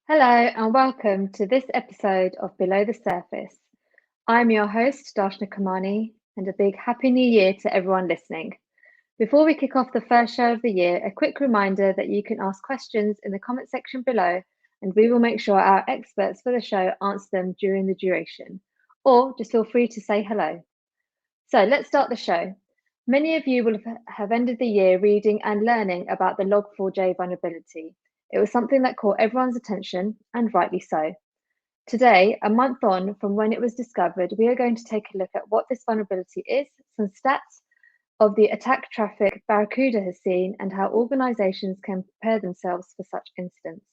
Hello and welcome to this episode of Below the Surface. I'm your host, Darshna Kamani, and a big Happy New Year to everyone listening. Before we kick off the first show of the year, a quick reminder that you can ask questions in the comment section below, and we will make sure our experts for the show answer them during the duration. Or just feel free to say hello. So let's start the show. Many of you will have ended the year reading and learning about the Log4j vulnerability. It was something that caught everyone's attention, and rightly so. Today, a month on from when it was discovered, we are going to take a look at what this vulnerability is, some stats of the attack traffic Barracuda has seen, and how organizations can prepare themselves for such incidents.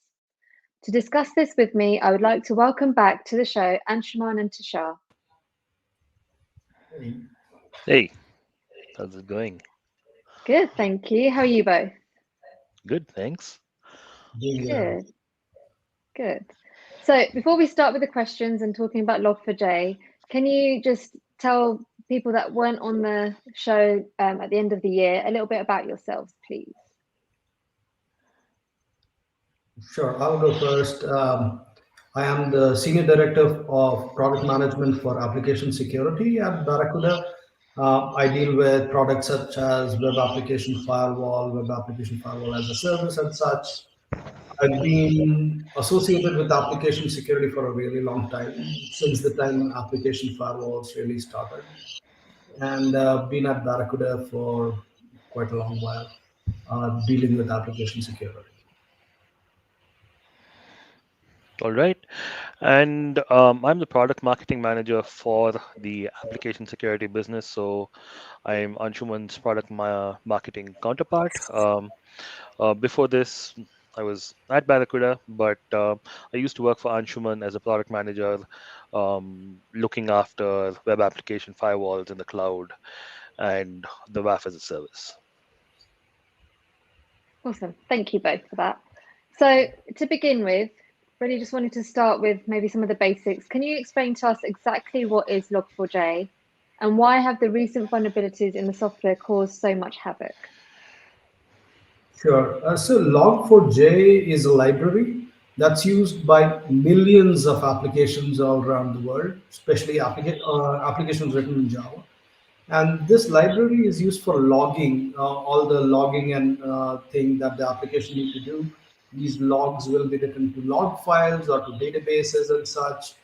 To discuss this with me, I would like to welcome back to the show Anshuman and Tushar. Hey, how's it going? Good, thank you. How are you both? Good, thanks. Doing well. Good, good. So before we start with the questions and talking about Log4j, can you just tell people that weren't on the show at the end of the year a little bit about yourselves, please? Sure, I'll go first. I am the Senior Director of Product Management for Application Security at Barracuda. I deal with products such as Web Application Firewall as a Service, and such. I've been associated with application security for a really long time, since the time application firewalls really started, and been at Barracuda for quite a long while, dealing with application security. All right. And I'm the product marketing manager for the application security business. So I'm Anshuman's marketing counterpart. Before this, I was at Barracuda, but I used to work for Anshuman as a product manager, looking after web application firewalls in the cloud and the WAF as a service. Awesome. Thank you both for that. So to begin with, really just wanted to start with maybe some of the basics. Can you explain to us exactly what is Log4j and why have the recent vulnerabilities in the software caused so much havoc? Sure. So Log4j is a library that's used by millions of applications all around the world, especially applications written in Java. And this library is used for logging, all the logging and thing that the application need to do. These logs will be written to log files or to databases and such.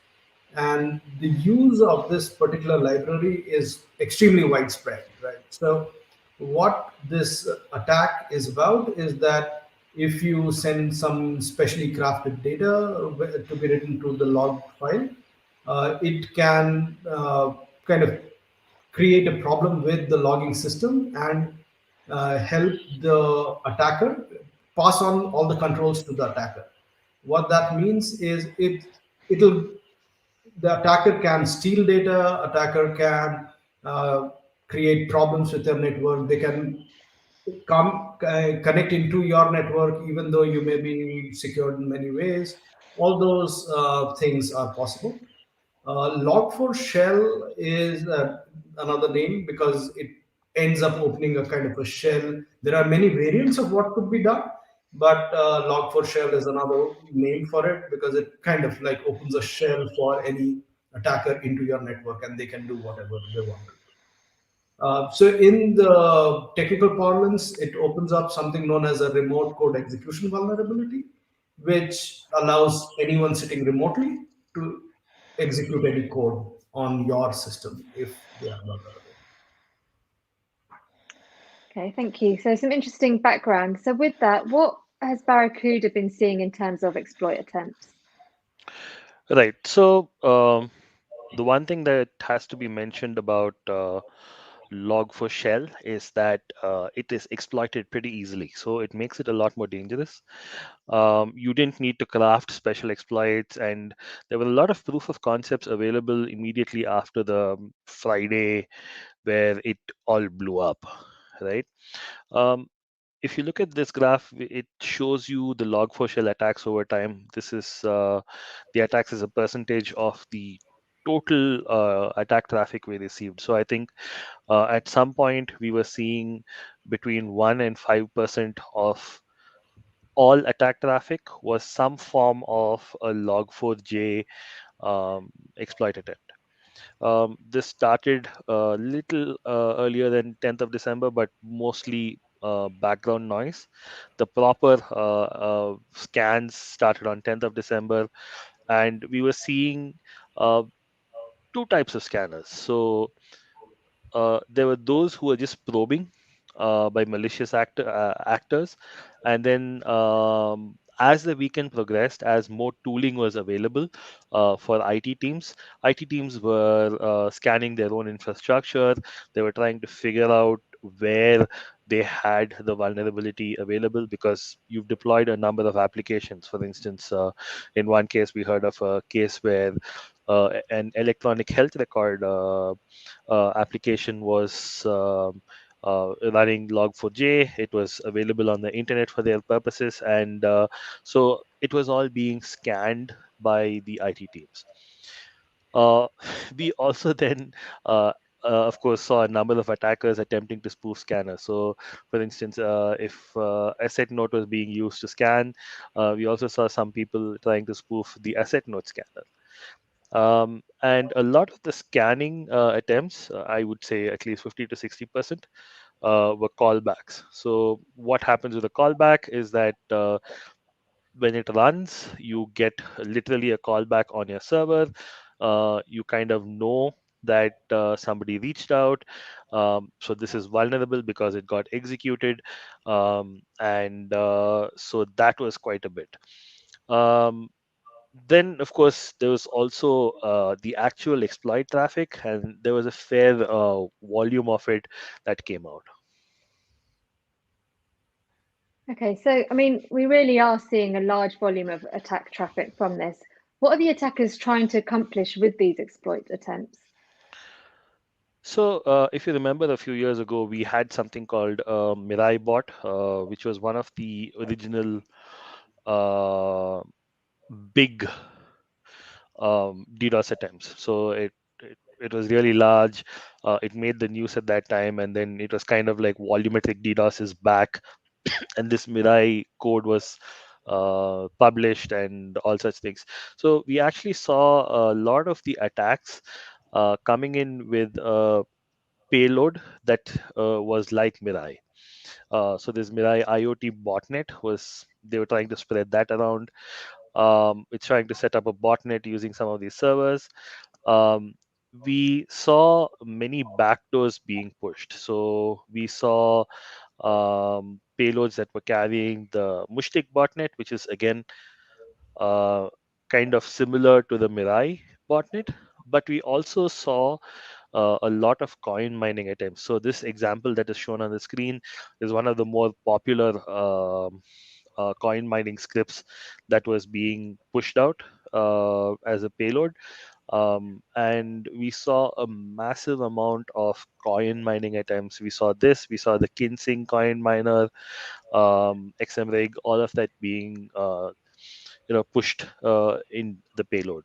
And the use of this particular library is extremely widespread, right? So what this attack is about is that if you send some specially crafted data to be written to the log file, it can kind of create a problem with the logging system and help the attacker pass on all the controls to the attacker. What that means is it'll the attacker can steal data, attacker can create problems with your network, they can connect into your network even though you may be secured in many ways. All those things are possible. Log4 shell is another name because it ends up opening a kind of a shell. There are many variants of what could be done, but Log4 shell is another name for it because it kind of like opens a shell for any attacker into your network and they can do whatever they want to. So in the technical parlance, it opens up something known as a remote code execution vulnerability, which allows anyone sitting remotely to execute any code on your system if they are vulnerable. Okay, thank you. So some interesting background. So with that, what has Barracuda been seeing in terms of exploit attempts? Right. So the one thing that has to be mentioned about Log4Shell is that it is exploited pretty easily. So it makes it a lot more dangerous. You didn't need to craft special exploits, and there were a lot of proof of concepts available immediately after the Friday where it all blew up, right? Um, if you look at this graph, it shows you the Log4Shell attacks over time. This is the attacks as a percentage of the total attack traffic we received. So I think at some point we were seeing between 1 and 5% of all attack traffic was some form of a Log4j exploit attempt. This started a little earlier than 10th of December, but mostly background noise. The proper scans started on 10th of December, and we were seeing uh, two types of scanners. So there were those who were just probing by malicious actors, and then as the weekend progressed, as more tooling was available for IT teams were scanning their own infrastructure. They were trying to figure out where they had the vulnerability available, because you've deployed a number of applications. For instance, in one case, we heard of a case where an electronic health record application was running Log4j. It was available on the internet for their purposes, and so it was all being scanned by the IT teams. Uh, we also then, of course, saw a number of attackers attempting to spoof scanners. So, for instance, if asset note was being used to scan, we also saw some people trying to spoof the asset note scanner. And a lot of the scanning attempts, I would say at least 50 to 60%, were callbacks. So what happens with a callback is that when it runs, you get literally a callback on your server. You kind of know that somebody reached out. So this is vulnerable because it got executed. And so that was quite a bit. Um, then, of course, there was also the actual exploit traffic, and there was a fair volume of it that came out. Okay, so I mean, we really are seeing a large volume of attack traffic from this. What are the attackers trying to accomplish with these exploit attempts? So, if you remember, a few years ago, we had something called Mirai bot, which was one of the original uh, big DDoS attempts. So it was really large. It made the news at that time, and then it was kind of like volumetric DDoS is back, and this Mirai code was published and all such things. So we actually saw a lot of the attacks coming in with a payload that was like Mirai. So this Mirai IoT botnet was, they were trying to spread that around. It's trying to set up a botnet using some of these servers. um, we saw many backdoors being pushed. So we saw payloads that were carrying the Mushtik botnet, which is again uh, kind of similar to the Mirai botnet. But we also saw a lot of coin mining attempts. So this example that is shown on the screen is one of the more popular coin mining scripts that was being pushed out as a payload. And we saw a massive amount of coin mining attempts. We saw this, we saw the Kinsing coin miner, XMRig, all of that being pushed in the payload.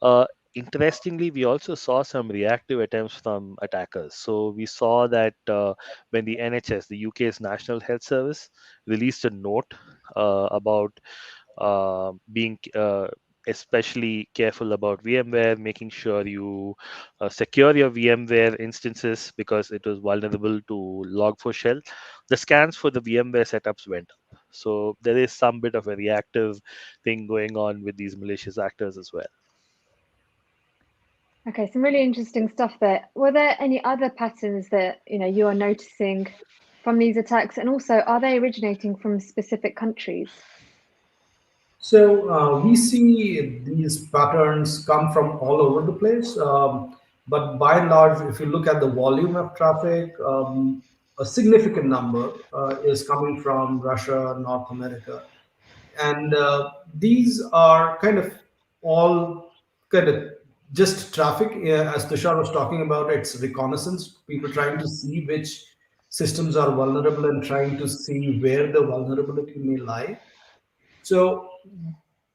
Uh, Interestingly, we also saw some reactive attempts from attackers. So we saw that when the NHS, the UK's National Health Service, released a note about being especially careful about VMware, making sure you secure your VMware instances because it was vulnerable to Log4Shell. The scans for the VMware setups went up. So there is some bit of a reactive thing going on with these malicious actors as well. Okay, some really interesting stuff there. Were there any other patterns that you are noticing from these attacks, and also are they originating from specific countries? So we see these patterns come from all over the place, but by and large, if you look at the volume of traffic, a significant number is coming from Russia, North America, and these are kind of all kind of just traffic, as Tushar was talking about. It's reconnaissance, people trying to see which systems are vulnerable and trying to see where the vulnerability may lie. So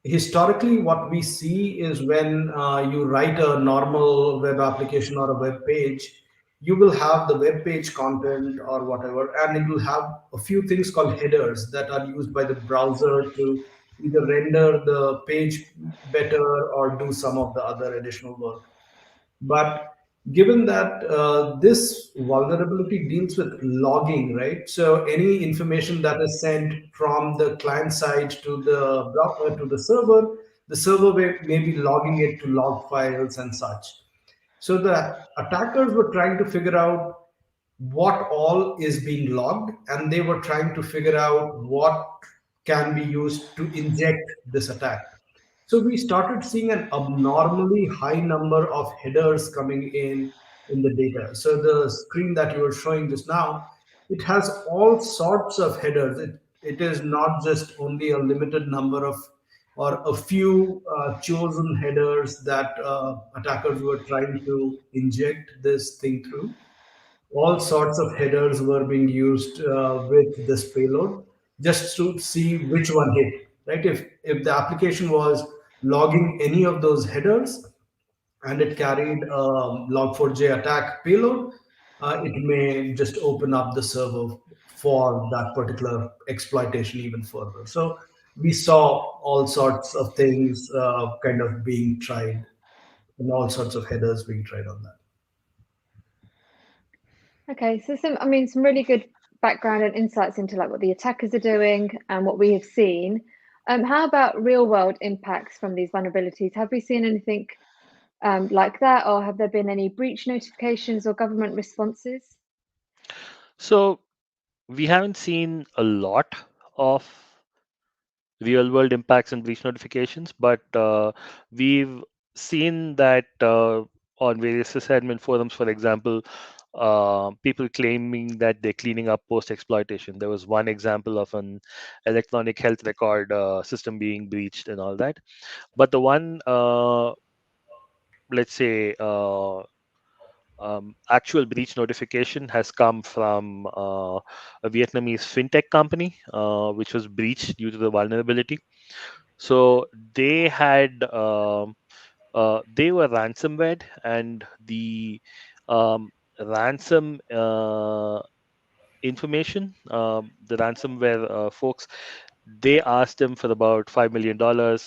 historically, what we see is when you write a normal web application or a web page, you will have the web page content or whatever, and it will have a few things called headers that are used by the browser to either render the page better or do some of the other additional work. But given that this vulnerability deals with logging, right? So any information that is sent from the client side to to the server may be logging it to log files and such. So the attackers were trying to figure out what all is being logged, and they were trying to figure out what can be used to inject this attack. So we started seeing an abnormally high number of headers coming in the data. So the screen that you were showing just now, it has all sorts of headers. It is not just only a limited number of or a few chosen headers that attackers were trying to inject this thing through. All sorts of headers were being used with this payload just to see which one hit, right? If the application was logging any of those headers and it carried a log4j attack payload, it may just open up the server for that particular exploitation even further. So we saw all sorts of things kind of being tried, and all sorts of headers being tried on that. Okay, so some really good background and insights into like what the attackers are doing and what we have seen. How about real world impacts from these vulnerabilities? Have we seen anything like that, or have there been any breach notifications or government responses? So we haven't seen a lot of real world impacts and breach notifications, but we've seen that on various sysadmin forums, for example, people claiming that they're cleaning up post exploitation. There was one example of an electronic health record system being breached and all that. But the one, let's say, actual breach notification has come from a Vietnamese fintech company, which was breached due to the vulnerability. So they were ransomware, and the ransom information, the ransomware folks, they asked them for about $5 million,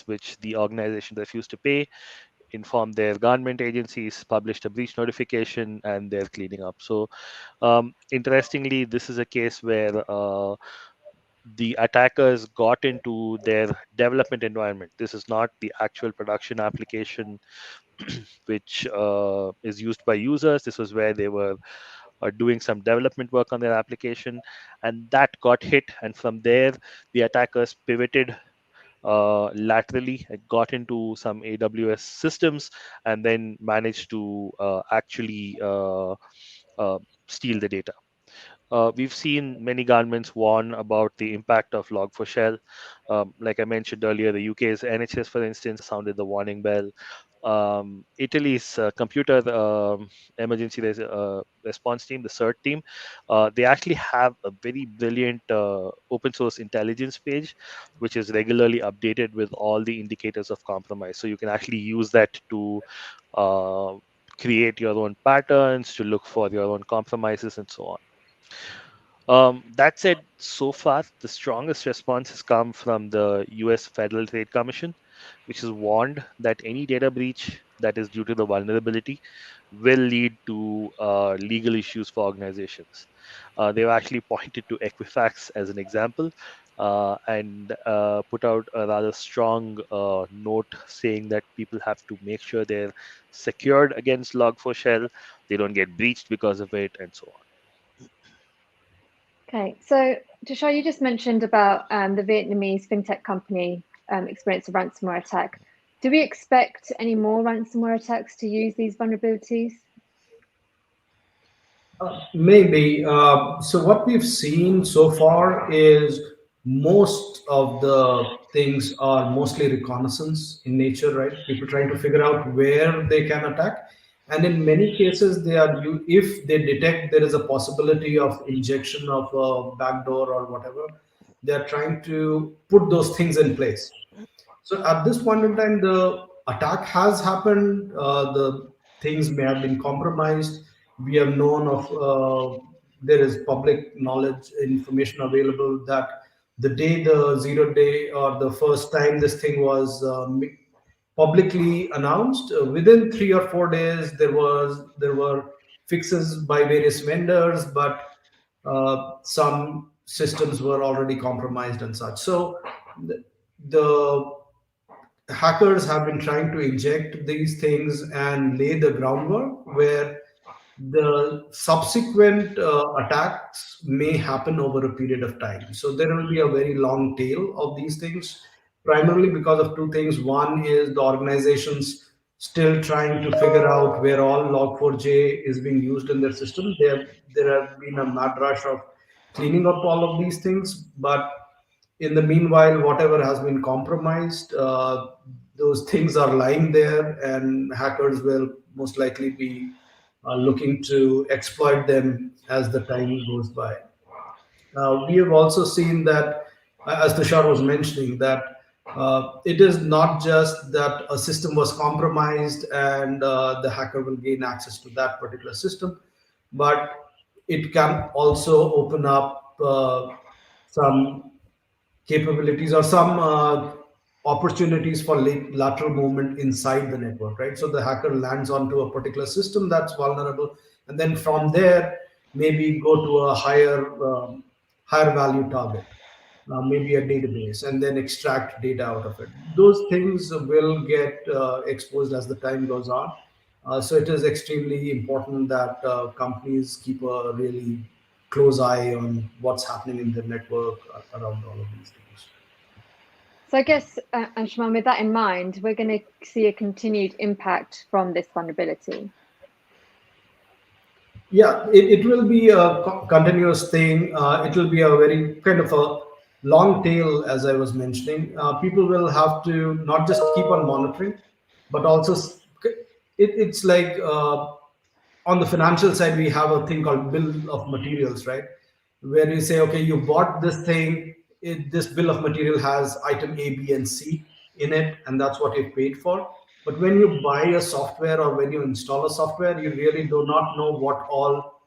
which the organization refused to pay, informed their government agencies, published a breach notification, and they're cleaning up. So, interestingly, this is a case where the attackers got into their development environment. This is not the actual production application which is used by users. This was where they were doing some development work on their application, and that got hit. And from there, the attackers pivoted laterally and got into some AWS systems, and then managed to actually steal the data. We've seen many governments warn about the impact of Log4Shell. Like I mentioned earlier, the UK's NHS, for instance, sounded the warning bell. Italy's computer emergency response team, the CERT team, they actually have a very brilliant open source intelligence page, which is regularly updated with all the indicators of compromise. So you can actually use that to uh, create your own patterns, to look for your own compromises, and so on. That said, so far, the strongest response has come from the US Federal Trade Commission, which has warned that any data breach that is due to the vulnerability will lead to legal issues for organizations. They've actually pointed to Equifax as an example, and put out a rather strong note saying that people have to make sure they're secured against Log4Shell, they don't get breached because of it, and so on. Okay, so Tushar, you just mentioned about the Vietnamese fintech company experienced a ransomware attack. Do we expect any more ransomware attacks to use these vulnerabilities? Maybe. So what we've seen so far is most of the things are mostly reconnaissance in nature, right? People trying to figure out where they can attack, and in many cases, if they detect there is a possibility of injection of a backdoor or whatever, they are trying to put those things in place. So at this point in time, the attack has happened. The things may have been compromised. We have known of there is public knowledge information available that the day the 0 day or the first time this thing was publicly announced, within 3 or 4 days there were fixes by various vendors, but some systems were already compromised and such. So the hackers have been trying to inject these things and lay the groundwork where the subsequent attacks may happen over a period of time. So there will be a very long tail of these things, primarily because of two things. One is the organizations still trying to figure out where all Log4j is being used in their system. There have been a mad rush of cleaning up all of these things, but in the meanwhile, whatever has been compromised, those things are lying there, and hackers will most likely be looking to exploit them as the time goes by. We have also seen that, as Tushar was mentioning, that it is not just that a system was compromised and the hacker will gain access to that particular system, but it can also open up some capabilities or some opportunities for lateral movement inside the network, right? So the hacker lands onto a particular system that's vulnerable, and then from there maybe go to a higher value target, maybe a database, and then extract data out of it. Those things will get exposed as the time goes on. So it is extremely important that companies keep a really close eye on what's happening in the network around all of these things. So I guess, Anshuman, with that in mind, we're going to see a continued impact from this vulnerability. Yeah, it will be a continuous thing. It will be a very kind of a long tail, as I was mentioning. People will have to not just keep on monitoring, but also it's like on the financial side, we have a thing called bill of materials, right? Where you say, okay, you bought this thing, this bill of material has item A, B, and C in it, and that's what you paid for. But when you buy a software or when you install a software, you really do not know what all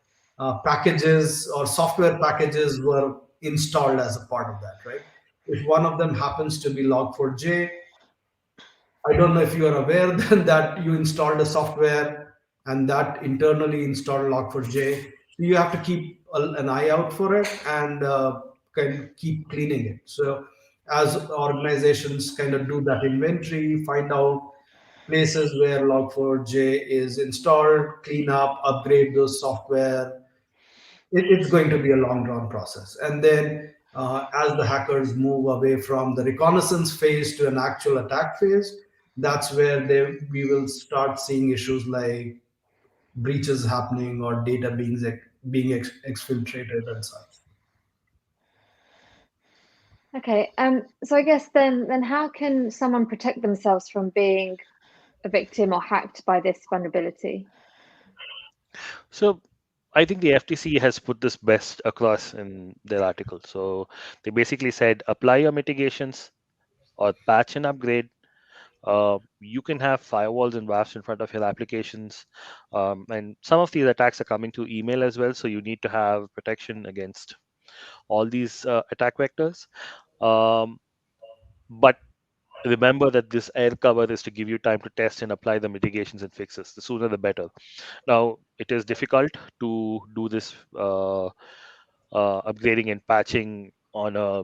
packages or software packages were installed as a part of that, right? If one of them happens to be Log4j, I don't know if you are aware then that you installed a software and that internally installed Log4j. So you have to keep an eye out for it and kind of keep cleaning it. So as organizations kind of do that inventory, find out places where Log4j is installed, clean up, upgrade those software, it's going to be a long drawn process. And then as the hackers move away from the reconnaissance phase to an actual attack phase, that's where we will start seeing issues like breaches happening or data being exfiltrated and such. Okay, so I guess then how can someone protect themselves from being a victim or hacked by this vulnerability? So I think the FTC has put this best across in their article. So they basically said apply your mitigations or patch and upgrade. You can have firewalls and WAFs in front of your applications. And some of these attacks are coming through email as well. So you need to have protection against all these attack vectors. Um, but remember that this air cover is to give you time to test and apply the mitigations and fixes. The sooner the better. Now, it is difficult to do this upgrading and patching on a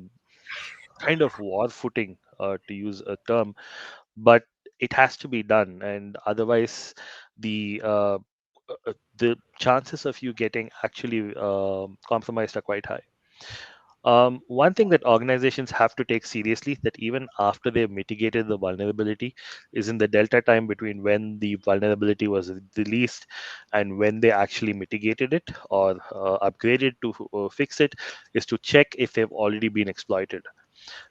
kind of war footing, to use a term, but it has to be done, and otherwise, the chances of you getting actually compromised are quite high. One thing that organizations have to take seriously, that even after they've mitigated the vulnerability, is in the delta time between when the vulnerability was released and when they actually mitigated it or upgraded to fix it, is to check if they've already been exploited.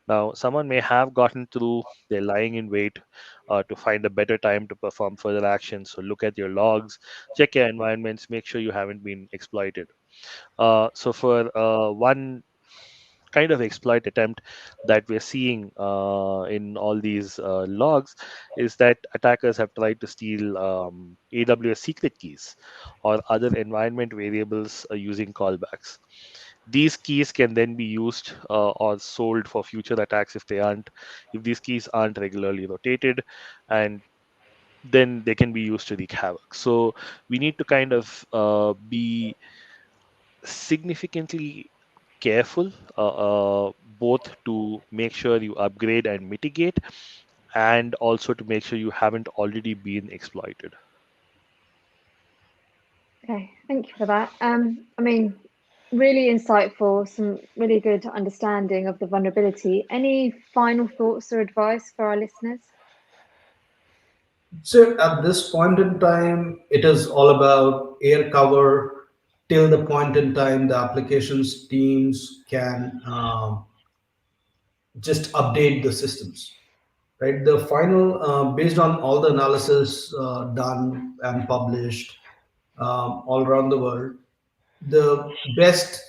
Now, someone may have gotten through, they're lying in wait to find a better time to perform further actions. So look at your logs, check your environments, make sure you haven't been exploited. So for one kind of exploit attempt that we're seeing in all these logs is that attackers have tried to steal AWS secret keys or other environment variables using callbacks. These keys can then be used or sold for future attacks if these keys aren't regularly rotated, and then they can be used to wreak havoc. So we need to kind of be significantly careful, both to make sure you upgrade and mitigate, and also to make sure you haven't already been exploited. Okay, thank you for that. I mean, really insightful, some really good understanding of the vulnerability. Any final thoughts or advice for our listeners? So at this point in time, it is all about air cover till the point in time the applications teams can just update the systems, right? The final, based on all the analysis done and published all around the world, the best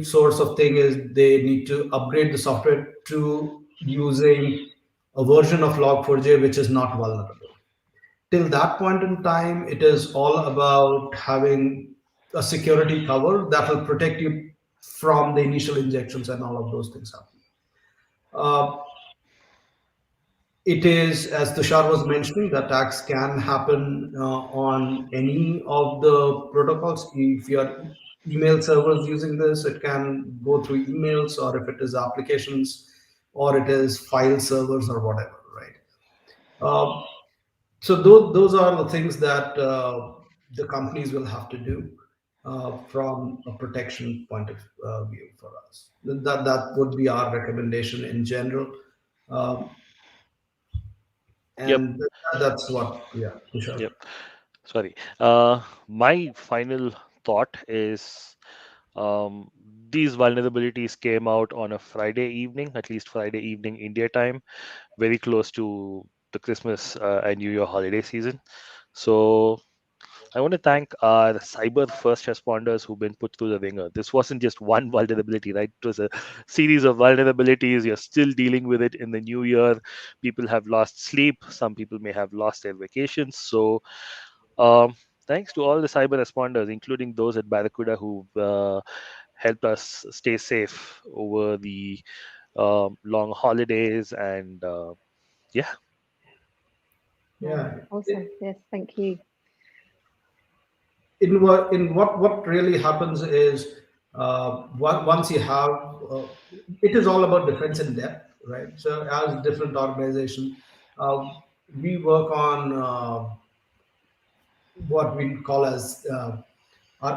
source of thing is they need to upgrade the software to using a version of Log4j which is not vulnerable. Till that point in time, it is all about having a security cover that will protect you from the initial injections and all of those things happening. Uh, it is, as Tushar was mentioning, the attacks can happen on any of the protocols. If your email servers using this, it can go through emails, or if it is applications, or it is file servers or whatever, right? Uh, so those are the things that the companies will have to do from a protection point of view for us. That would be our recommendation in general. Um, Yep, and that's what, yeah, Tushar. yep. Sorry. My final thought is, um, these vulnerabilities came out on a Friday evening, at least Friday evening India time, very close to the Christmas and New Year holiday season. So I want to thank our cyber first responders who've been put through the ringer. This wasn't just one vulnerability, right? It was a series of vulnerabilities. You're still dealing with it in the new year. People have lost sleep. Some people may have lost their vacations. So, um, thanks to all the cyber responders, including those at Barracuda who helped us stay safe over the long holidays. And yeah, Yeah. Awesome. Yes, thank you. In what really happens is once you have it is all about defense in depth, right? So as different organization, uh, we work on what we call as our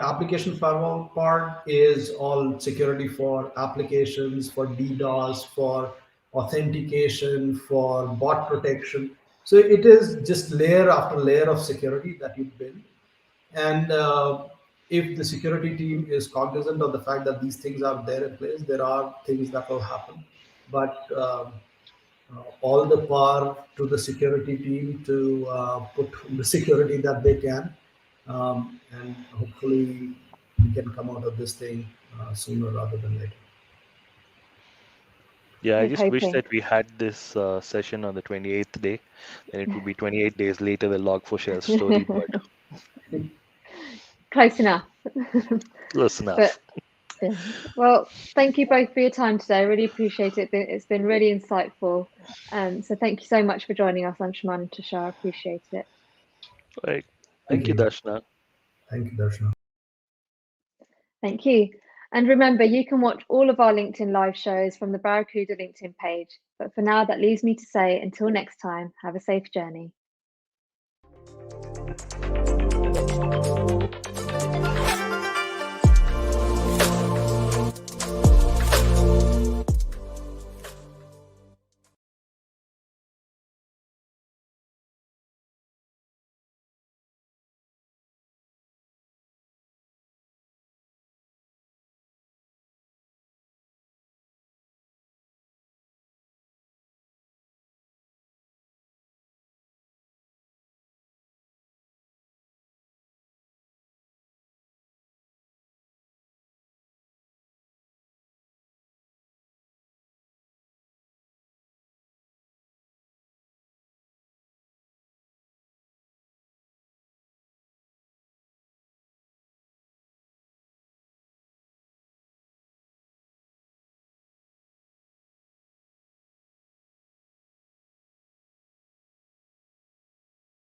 application firewall part is all security for applications, for DDoS, for authentication, for bot protection. So it is just layer after layer of security that you build. And if the security team is cognizant of the fact that these things are there in place, there are things that will happen. But all the power to the security team to put the security that they can. And hopefully we can come out of this thing sooner rather than later. yeah, I We're just wish hoping. that we had this session on the 28th day, and it would be 28 days later the Log4j story, but Close enough. close But enough. yeah. Well, thank you both for your time today. I really appreciate it. It's been really insightful. So thank you so much for joining us, Anshuman and Tushar. I appreciate it. Right. Thank Thank you, you. Darshana. Thank you, Darshana. Thank you. And remember, you can watch all of our LinkedIn live shows from the Barracuda LinkedIn page. But for now, that leaves me to say, until next time, have a safe journey.